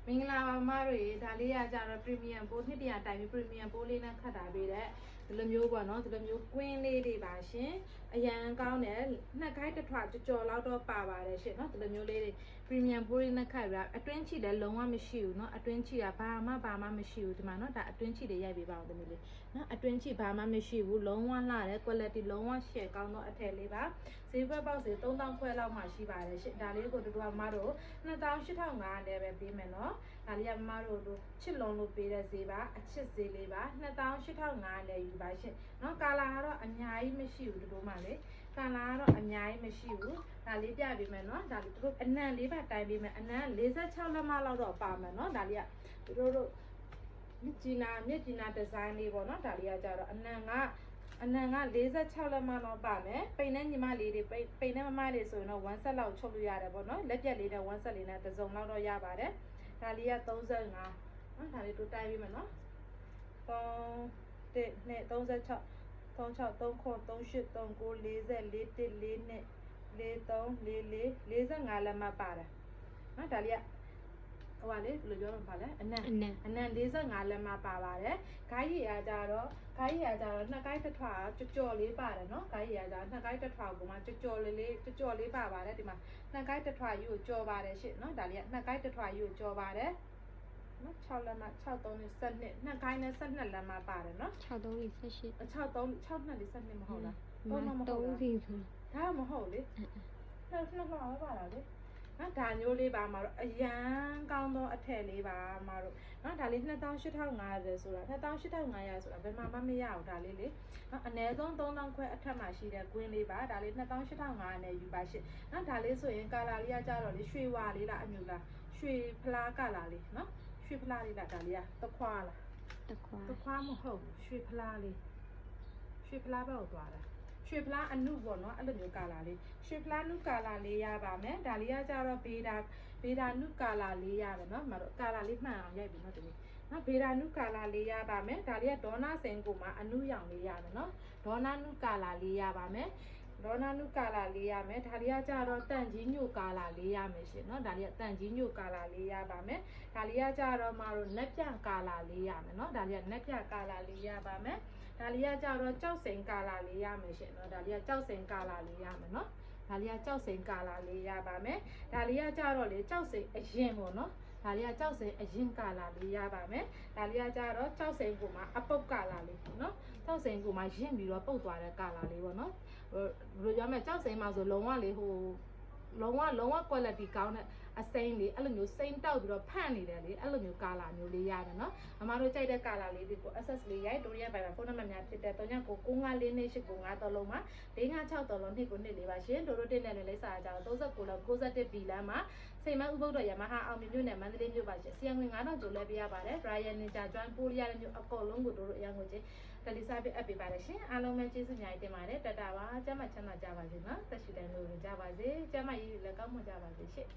မင်္ဂလာပါမတို့ဒါလေးရကြတော့ premium ပိုးနှစ်တရာတိုင်ပြီး premium ပိုးလေးနဲ့ခတ်တာပေးတဲ့ဒီလိုမျိုးပေါ့နော်ဒီလိုမျိုးကွင်းလေးတွေပါရှင်အရန်ကောင်းတယ်နှစ်ခိုက်တစ်ထွာကြော်လောက်တော့ပါပါတယ်ရှင်နော်ဒီလိုမျိုးလေးတွေ premium ပိုးလေးနဲ့ခတ်ပြီးတော့အတွင်းချိလည်းလုံးဝမရှိဘူးနော်အတွင်းချိကဘာမှမရှိဘူးဒီမှာနော်ဒါအတွင်းချိတွေရိုက်ပေးပါအောင်သမီးလေးနော်အတွင်းချိဘာမှမရှိဘူးလုံးဝလှတယ် quality လုံးဝ share ကောင်းတော့အထည်လေးပါဈေးဘက်ပေါက်ဈေး3000ခွဲလောက်မှရှိပါတယ်ရှင်ဒါလေးကိုတို့ကမတို့28,500နဲ့ပဲပေးမယ်နော်ဒါလေးကမတို့တို့ချစ်လုံးလို့ပေးတဲ့ဈေးပါအချစ်ဈေးလေးပါ28,500နဲ့ယူပါရှင်နော်ကာလာကတော့အများကြီးမရှိဘူးတို့မှလေကာလာကတော့အများကြီးမရှိဘူးဒါလေးပြပေးမယ်နော်ဒါလေးတို့အနံလေးပါတိုင်ပေးမယ်အနံ46လက်မလောက်တော့ပါမယ်နော်ဒါလေးကတို့မြစ်ကြီးနာဒီဇိုင်းလေးပေါ့နော်ဒါလေးကကြတော့အနံက46လက်မတော့ပါမယ်ပိန်နဲ့ညီမလေးတွေပိန်နဲ့မမလေးဆိုရင်တော့1ဆက်လောက်ချုပ်လို့ရတယ်ပေါ့နော်လက်ပြက်လေးနဲ့1ဆက်လေးနဲ့တစ်စုံလောက်တော့ရပါတယ်ဒါလေးက35နော်ဒါလေးတို့တိုင်းပြီးမယ်နော်3 1 2 36 36 39 38 39 40 41 42 43 44 45လက်မပါတယ်နော်ဒါလေးကဟိုပါလေဘယ်လိုပြောတော့ပါလဲအနံ45လက်မပါပါတယ်ဂိုင်းရီကကြတော့နှစ်ကိုက်တစ်ထွာကြော်လေးပါတယ်နော်ဂိုင်းရီကကြနှစ်ကိုက်တစ်ထွာကိုမှကြော်လေးပါပါတယ်ဒီမှာနှစ်ကိုက်တစ်ထွာယူကိုကြော်ပါတယ်ရှင့်နော်ဒါလေးကနှစ်ကိုက်တစ်ထွာယူကိုကြော်ပါတယ်နော်6လက်မ63နဲ့12နှစ်ကိုင်းနဲ့12လက်မပါတယ်နော်63နဲ့18 6နှစ်12မဟုတ်လားတော့မဟုတ်ဘူးဒါမဟုတ်လေနှစ်လောက်ပါလားလေနော်ဒါမျိုးလေးပါမှာတော့အရန်ကောင်းသောအထည်လေးပါမှာတော့နော်ဒါလေး28,500ဆိုတာ28,500ဆိုတာဘယ်မှာမှမရဘူးဒါလေးလေနော်အနည်းဆုံး3,000ခွဲအထက်မှာရှိတဲ့ကွင်းလေးပါဒါလေး28,500နဲ့ယူပါရှင့်နော်ဒါလေးဆိုရင်ကာလာလေးကကြတော့လေရွှေဝါလေးလားအမျိုးလားရွှေဖလားကာလာလေးနော်ရွှေဖလားလေးလားဒါလေးကတခွာလားတခွာမဟုတ်ဘူးရွှေဖလားလေးရွှေဖလားဘက်ကိုသွားတာရွှေဖလားအနုပေါ့နော်အဲ့လိုမျိုးကာလာလေးရွှေဖလားနုကာလာလေးရပါမယ်ဒါလေးကကြတော့ဗေဒါနုကာလာလေးရမယ်နော်မတို့ကာလာလေးမှန်အောင်ရိုက်ပြီနော်ဒီနော်ဗေဒါနုကာလာလေးရပါမယ်ဒါလေးကဒေါနာစင်ကိုမှအနုရောင်လေးရမယ်နော်ဒေါနာနုကာလာလေးရပါမယ်ဒေါနာနုကာလာလေးရမယ်ဒါလေးကကြတော့တန့်ကြီးညိုကာလာလေးရမယ်ရှင်နော်ဒါလေးကတန့်ကြီးညိုကာလာလေးရပါမယ်ဒါလေးကကြတော့မတို့နက်ပြကာလာလေးရမယ်နော်ဒါလေးကနက်ပြကာလာလေးရပါမယ်ဒါလေးကကြတော့ကြောက်စိန်ကာလာလေးရမယ်ရှင်နော်ဒါလေးကကြောက်စိန်ကာလာလေးရမယ်နော်ဒါလေးကကြောက်စိန်ကာလာလေးရပါမယ်ဒါလေးကကြတော့လေကြောက်စိန်အရင်ပေါ့နော်ဒါလေးကကြောက်စိန်အရင်ကာလာလေးရပါမယ်ဒါလေးကကြတော့ကြောက်စိန်ကိုမှအပုတ်ကာလာလေးနော်ကြောက်စိန်ကိုမှရင့်ပြီးတော့ပုတ်သွားတဲ့ကာလာလေးပေါ့နော်ဘယ်လိုပြောမလဲကြောက်စိန်မှာဆိုလုံးဝလေဟိုလုံးဝ quality ကောင်းတဲ့အစိမ်းလေးအဲ့လိုမျိုးစိမ်းတောက်ပြီးတော့ဖန့်နေတယ်လေအဲ့လိုမျိုးကာလာမျိုးလေးရတယ်နော်အမတို့ကြိုက်တဲ့ကာလာလေးတွေကို access လေးရိုက်တို့ရဲ့ Viber ဖုန်းနံပါတ်များဖြစ်တဲ့3994542895လုံးမှာ456လုံးနှစ်ကိုနှစ်လေးပါရှင်တို့တင်တဲ့လေးစာကြတော့39လောက်61 B လမ်းမှာစိတ်မဥပုဒ္ဒရမဟာအောင်မြို့နယ်မန္တလေးမြို့ပါရှင်စီယံငွေ9000ကျော်လဲပေးရပါတယ် Ryan Ninja Join ပိုးရတဲ့မြို့အကုန်လုံးကိုတို့အရန်ငွေချင်းတယ်လီစာပေးအပ်ပေးပါတယ်ရှင်အားလုံးပဲကျေးဇူးများတင်ပါတယ်တတပါကျမ်းမချမ်းသာကြပါစေနော်သက်ရှိတိုင်းလို့ကြပါစေကျမ်းမရေးလည်းကောင်းမွန်ကြပါစေရှင့်